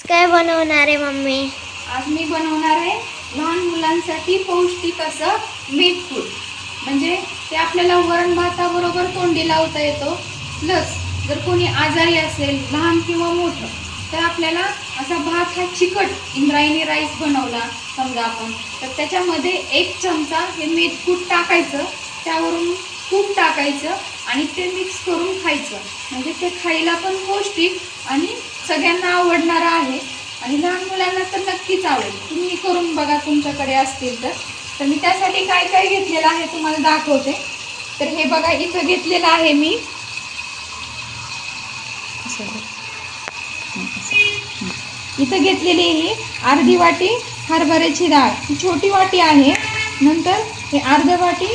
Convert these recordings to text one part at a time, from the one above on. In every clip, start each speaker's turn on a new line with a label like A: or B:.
A: काय बनवणार आहे मम्मी?
B: आज मी बनवणार आहे लहान मुलांसाठी पौष्टिक असं मेट फूड. म्हणजे ते आपल्याला वरण भाताबरोबर तोंडी लावता येतो. प्लस जर कोणी आजारी असेल लहान किंवा मोठं तर आपल्याला असा भात हा चिकट इंद्रायणी राईस बनवला समजा आपण, तर त्याच्यामध्ये 1 चमचा हे मेट फूड टाकायचं, त्यावरून तूप टाकायचं आणि ते मिक्स करून खायचं. म्हणजे ते खायला पण पौष्टिक आणि सगळ्यांना आवडणारं आहे आणि लहान मुलांना तर नक्कीच आवडेल. तुम्ही करून बघा तुमच्याकडे असतील तर मी त्यासाठी काय काय घेतलेलं आहे तुम्हाला दाखवते. तर हे बघा इथं घेतलेलं आहे मी इथं घेतलेली ही अर्धी वाटी हरभऱ्याची डाळ, ही छोटी वाटी आहे. नंतर हे अर्धी वाटी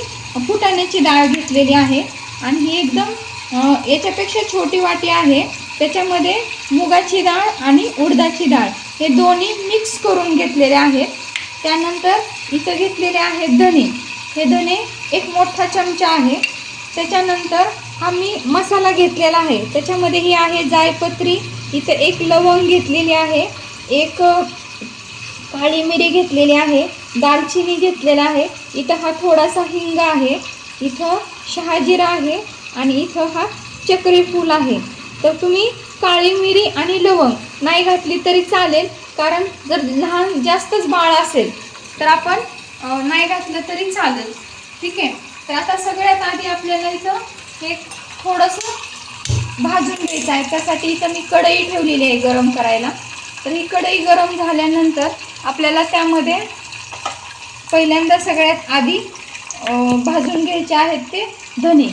B: फुटाण्याची डाळ घेतलेली आहे आणि ही एकदम याच्यापेक्षा छोटी वाटी आहे. त्याच्यामध्ये मुगाची डाळ आणि उडदाची डाळ हे दोन्ही मिक्स करून घेतलेले आहेत. त्यानंतर इथं घेतलेले आहेत धणे, हे धणे 1 मोठा चमचा आहे. त्याच्यानंतर हा मी मसाला घेतलेला आहे, त्याच्यामध्ये ही आहे जायपत्री, इथं 1 लवंग घेतलेली आहे, 1 काळी मिरी घेतलेली आहे, दालचिनी घेतलेला आहे, इथं हा थोडासा हिंग आहे, इथं शहाजिरा आहे आणि इथं हा चक्री फूल आहे. तर तुम्ही काळी मिरी आणि लवंग नाही घातली तरी चालेल, कारण जर लहान जास्तच बाळ असेल तर आपण नाही घातलं तरी चालेल. ठीक आहे. तर आता सगळ्यात आधी आपल्याला इथं हे थोडंसं भाजून घ्यायचं आहे. त्यासाठी इथं मी कढई ठेवलेली आहे गरम करायला. तर ही कढई गरम झाल्यानंतर आपल्याला त्यामध्ये पहिल्यांदा सगळ्यात आधी भाजून घ्यायचे आहेत ते धणे.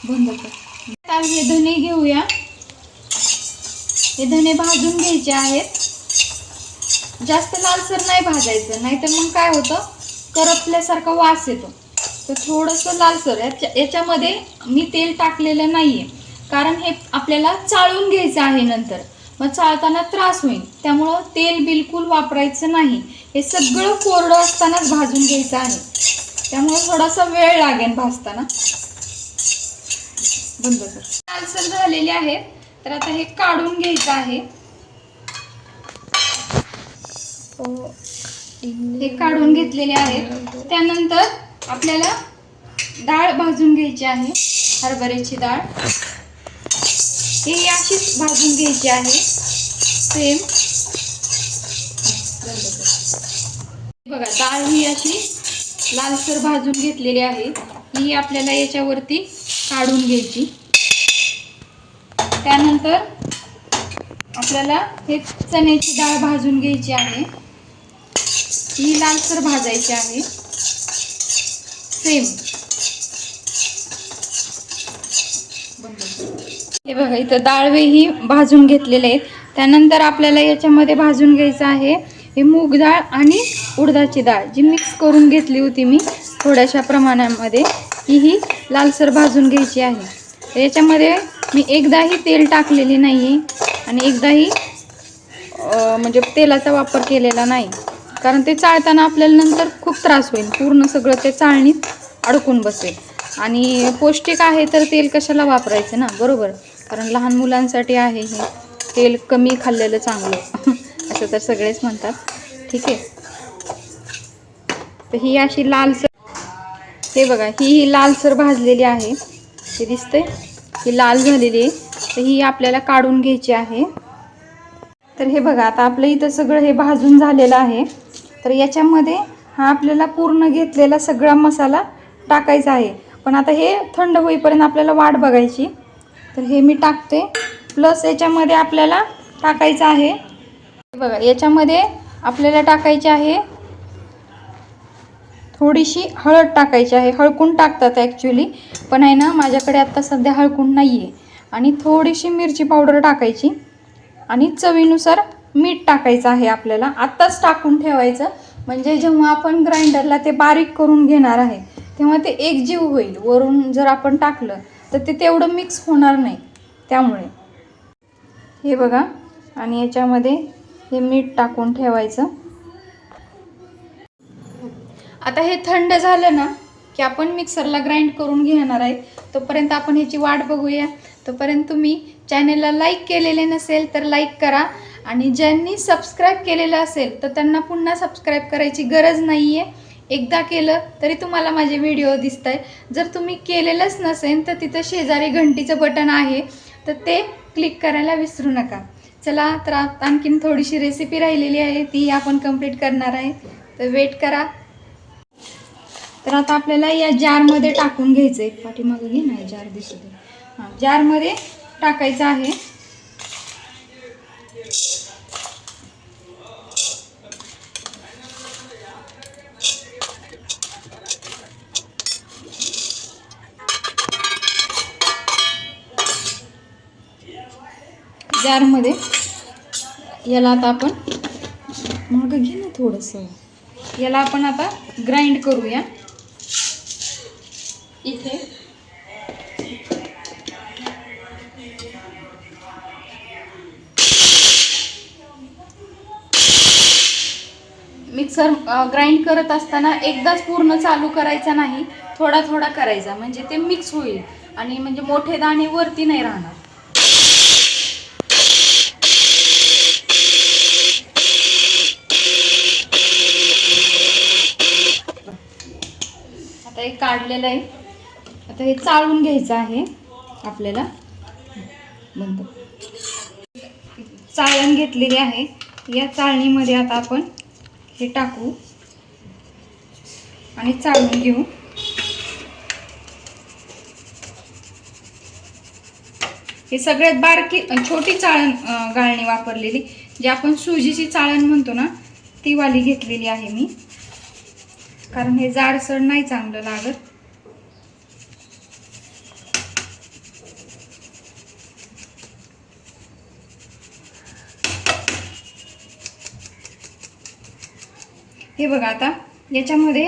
B: बंद कर. आता हे धणे घेऊया. हे धणे भाजून घ्यायचे आहेत. जास्त लालसर नाही भाजायचं, नाहीतर मग काय होतं, करपल्यासारखा वास येतो. तर थोडंसं लालसर याच्यामध्ये मी तेल टाकलेलं नाहीये, कारण हे आपल्याला चाळून घ्यायचं आहे नंतर, मग चाळताना त्रास होईल. त्यामुळं तेल बिलकुल वापरायचं नाही. हे सगळं कोरडं असतानाच भाजून घ्यायचं आहे, त्यामुळे थोडासा वेळ लागेल भाजताना. बंद कर. लालसर झालेले आहेत, तर आता हे काढून घ्यायचं आहे. हे काढून घेतलेले आहेत. त्यानंतर आपल्याला डाळ भाजून घ्यायची आहे, हरभऱ्याची डाळ. हे अशीच भाजून घ्यायची आहे सेम. बघा डाळ ही अशी लालसर भाजून घेतलेली आहे. ही आपल्याला याच्यावरती काढून घ्यायची. त्यानंतर आपल्याला हे चण्याची डाळ भाजून घ्यायची आहे. ही लालसर भाजायची आहे सेम. हे बघा इथं डाळवे ही भाजून घेतलेले आहेत. त्यानंतर आपल्याला याच्यामध्ये भाजून घ्यायचं आहे हे मूग डाळ आणि उडदाची डाळ, जी मिक्स करून घेतली होती मी थोड्याशा प्रमाणामध्ये. ही लालसर भाजून घ्यायची आहे. याच्यामध्ये मी एकदाही तेल टाकलेली नाही आणि एकदाही म्हणजे तेलाचा वापर केलेला नाही, कारण ते चाळताना आपल्याला नंतर खूप त्रास होईल. पूर्ण सगळं ते चाळणीत अडकून बसेल. आणि पौष्टिक आहे तर तेल कशाला वापरायचं ना, बरोबर. कारण लहान मुलांसाठी आहे हे, तेल कमी खाल्लेलं चांगलं असं तर सगळेच म्हणतात. ठीक आहे. तर ही अशी लालसर, हे बघा ही लालसर भाजलेली आहे, हे दिसते, ही लाल झालेली आहे. तर ही आपल्याला काढून घ्यायची आहे. तर हे बघा आता आपलं इथं सगळं हे भाजून झालेलं आहे. तर याच्यामध्ये हा आपल्याला पूर्ण घेतलेला सगळा मसाला टाकायचा आहे. पण आता हे थंड होईपर्यंत आपल्याला वाट बघायची. तर हे मी टाकते. प्लस याच्यामध्ये आपल्याला टाकायचं आहे, बघा याच्यामध्ये आपल्याला टाकायची आहे थोडीशी हळद टाकायची आहे. हळकुंड टाकतात ॲक्च्युली, पण आहे ना माझ्याकडे आत्ता सध्या हळकुंड नाही आहे. आणि थोडीशी मिरची पावडर टाकायची आणि चवीनुसार मीठ टाकायचं आहे. आपल्याला आत्ताच टाकून ठेवायचं, म्हणजे जेव्हा आपण ग्राइंडरला ते बारीक करून घेणार आहे तेव्हा ते एकजीव होईल. वरून जर आपण टाकलं तर ते तेवढं मिक्स होणार नाही. त्यामुळे हे बघा, आणि याच्यामध्ये हे मीठ टाकून ठेवायचं. आता हे थंड झालं ना की आपण मिक्सरला ग्राइंड करून घेणार आहे. तोपर्यंत आपण ह्याची वाट बघूया. तोपर्यंत तुम्ही चॅनलला लाईक केलेले नसेल तर लाईक करा, आणि ज्यांनी सबस्क्राईब केलेलं असेल तर त्यांना पुन्हा सबस्क्राईब करायची गरज नाही आहे. एकदा केलं तरी तुम्हाला माझे व्हिडिओ दिसत आहे. जर तुम्ही केलेलंच नसेल तर तिथं शेजारी घंटीचं बटन आहे, तर ते क्लिक करायला विसरू नका. चला, तर आणखीन थोडीशी रेसिपी राहिलेली आहे, ती आपण कंप्लीट करणार आहे, तर वेट करा. तर आता आपल्याला या जारमध्ये टाकून घ्यायचं आहे. पाठीमागं घे ना, जार दिसत आहे. हां, जारमध्ये टाकायचं आहे. जारमध्ये याला आता आपण मागं घे ना थोडंसं, याला आपण आता ग्राइंड करूया. इथे मिक्सर ग्राइंड करत असताना एकदाच पूर्ण चालू करायचा नाही, थोडा थोडा करायचा, म्हणजे ते मिक्स होईल आणि म्हणजे मोठे दाणे वरती नाही राहणार. आता हे काढलेलं आहे. आता हे चाळून घ्यायचं आहे आपल्याला. बंद. चाळण घेतलेली आहे. या चाळणीमध्ये आता आपण हे टाकू आणि चाळून घेऊ. हे सगळ्यात बारकी छोटी चाळण गाळणी वापरलेली, जी आपण सुजीची चाळण म्हणतो ना, ती वाली घेतलेली आहे मी, कारण हे जाडसर नाही चांगलं लागत. हे बघा, आता याच्यामध्ये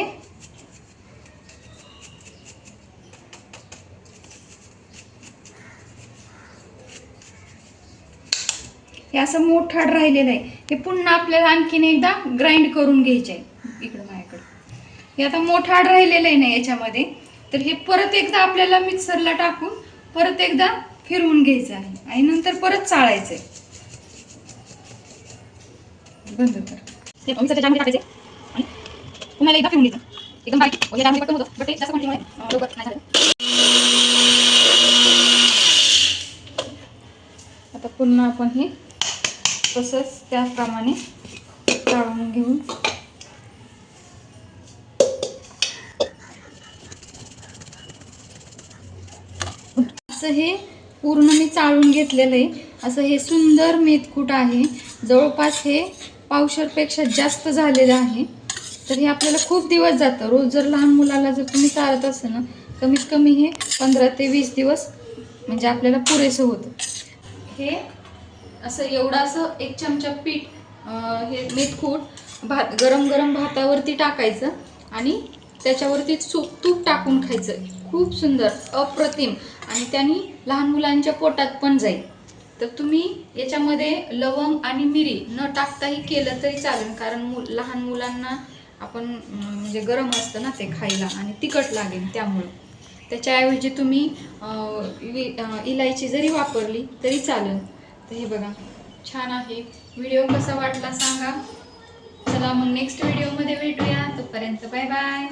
B: हे असं मोठाड राहिलेलं आहे. हे पुन्हा आपल्याला आणखीन एकदा ग्राइंड करून घ्यायचे आहे. इकडं माझ्याकडे हे आता मोठाड राहिलेलं आहे ना याच्यामध्ये, तर हे परत एकदा आपल्याला मिक्सरला टाकून परत एकदा फिरवून घ्यायचं आहे आणि नंतर परत चाळायचं आहे. बंद कर. हे मिक्सरच्या जारमध्ये टाकायचे आणि पुन्हा एकदा फिरवून घ्यायचं. एकदम बारीक या जारमध्ये पटकन होतं, बट ते जास्त क्वांटिटीमुळे लवकर नाही झालं. आता पुन्हा आपण हे तसंच त्याप्रमाणे चाळून घेऊ. असं हे पूर्ण मी चाळून घेतलेलं आहे. असं हे सुंदर मेथकूट आहे. जवळपास हे पावशेरपेक्षा जास्त झालेलं आहे. तर हे आपल्याला खूप दिवस जातं. रोज जर लहान मुलाला जर तुम्ही चालत असेल ना, कमीत कमी हे 15 ते 20 दिवस म्हणजे आपल्याला पुरेसं होतं. हे असं एवढं असं 1 चमचा पीठ, हे मेथकूट गरम गरम भातावरती टाकायचं आणि त्याच्यावरती तूप टाकून खायचं. खूप सुंदर, अप्रतिम, आणि त्यांनी लहान मुलांच्या पोटात पण जाईल. तर तुम्ही याच्यामध्ये लवंग आणि मिरी न टाकताही केलं तरी चालेल, कारण लहान मुलांना आपण म्हणजे गरम असतं ना ते खायला आणि तिखट लागेल, त्यामुळं त्याच्याऐवजी तुम्ही इलायची जरी वापरली तरी चालेल. तर हे बघा, छान आहे. व्हिडिओ कसा वाटला सांगा. चला मग नेक्स्ट व्हिडिओमध्ये भेटूया. तोपर्यंत बाय बाय.